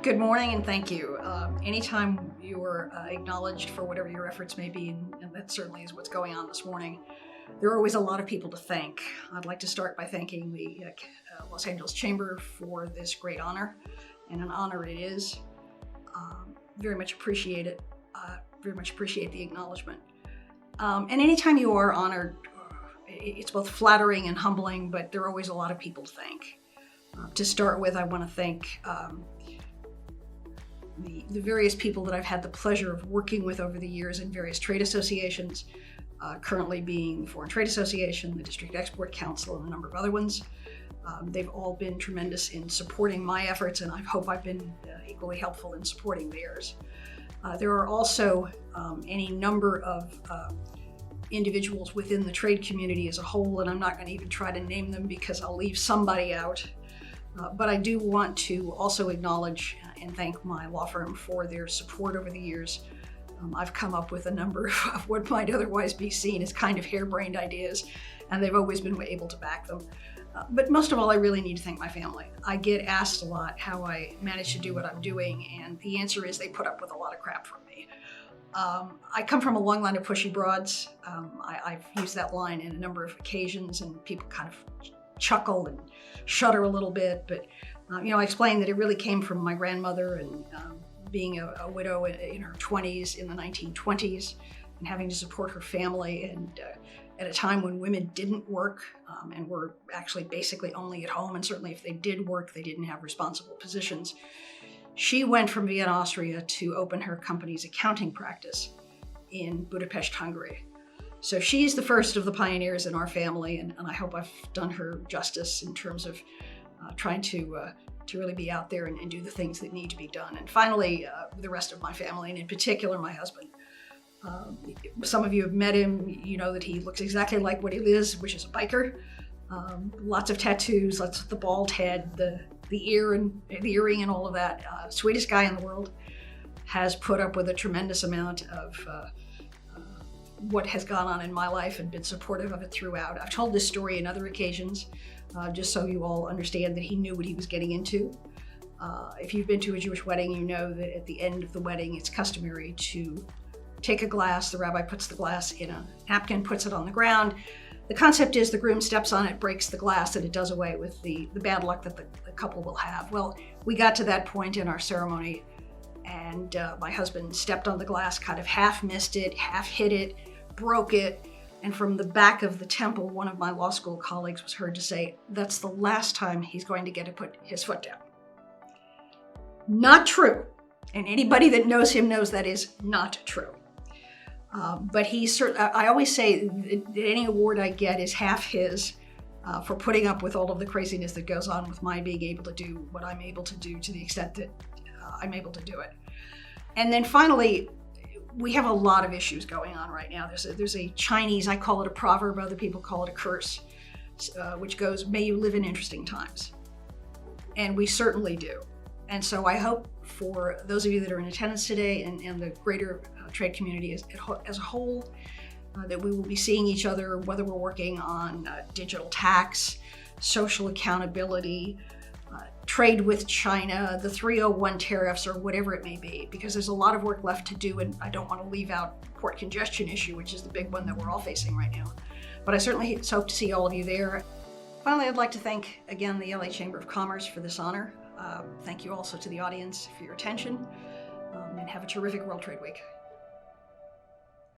Good morning and thank you. Anytime you are acknowledged for whatever your efforts may be, and that certainly is what's going on this morning, there are always a lot of people to thank. I'd like to start by thanking the Los Angeles Chamber for this great honor, and an honor it is. Very much appreciate it. Very much appreciate the acknowledgement. And anytime you are honored, it's both flattering and humbling, but there are always a lot of people to thank. To start with, I want to thank the various people that I've had the pleasure of working with over the years in various trade associations, currently being the Foreign Trade Association, the District Export Council, and a number of other ones. They've all been tremendous in supporting my efforts, and I hope I've been equally helpful in supporting theirs. There are also any number of individuals within the trade community as a whole, and I'm not going to even try to name them because I'll leave somebody out. But I do want to also acknowledge and thank my law firm for their support over the years. I've come up with a number of what might otherwise be seen as kind of harebrained ideas, and they've always been able to back them. But most of all, I really need to thank my family. I get asked a lot how I manage to do what I'm doing, and the answer is they put up with a lot of crap from me. I come from a long line of pushy broads. I've used that line in a number of occasions, and people kind of chuckle and shudder a little bit, but I explained that it really came from my grandmother and being a widow in her 20s in the 1920s and having to support her family, and at a time when women didn't work and were actually basically only at home, and certainly if they did work, they didn't have responsible positions. She went from Vienna, Austria to open her company's accounting practice in Budapest, Hungary. So she's the first of the pioneers in our family, and I hope I've done her justice in terms of trying to really be out there and do the things that need to be done. And finally, the rest of my family, and in particular my husband. Some of you have met him. You know that he looks exactly like what he is, which is a biker. Lots of tattoos, lots of the bald head, the earring and all of that. Sweetest guy in the world. Has put up with a tremendous amount of what has gone on in my life and been supportive of it throughout. I've told this story in other occasions, just so you all understand that he knew what he was getting into. If you've been to a Jewish wedding, you know that at the end of the wedding, it's customary to take a glass. The rabbi puts the glass in a napkin, puts it on the ground. The concept is the groom steps on it, breaks the glass, and it does away with the bad luck that the couple will have. Well, we got to that point in our ceremony, and my husband stepped on the glass, kind of half missed it, half hit it, broke it, and from the back of the temple, one of my law school colleagues was heard to say, "That's the last time he's going to get to put his foot down." Not true. And anybody that knows him knows that is not true. But I always say that any award I get is half his for putting up with all of the craziness that goes on with my being able to do what I'm able to do to the extent that I'm able to do it. And then finally, we have a lot of issues going on right now. There's a Chinese, I call it a proverb, other people call it a curse, which goes, "May you live in interesting times." And we certainly do. And so I hope for those of you that are in attendance today and the greater trade community as a whole, that we will be seeing each other, whether we're working on digital tax, social accountability, trade with China, the 301 tariffs, or whatever it may be, because there's a lot of work left to do, and I don't want to leave out port congestion issue, which is the big one that we're all facing right now. But I certainly hope to see all of you there. Finally, I'd like to thank again the LA Chamber of Commerce for this honor. Thank you also to the audience for your attention, and have a terrific World Trade Week.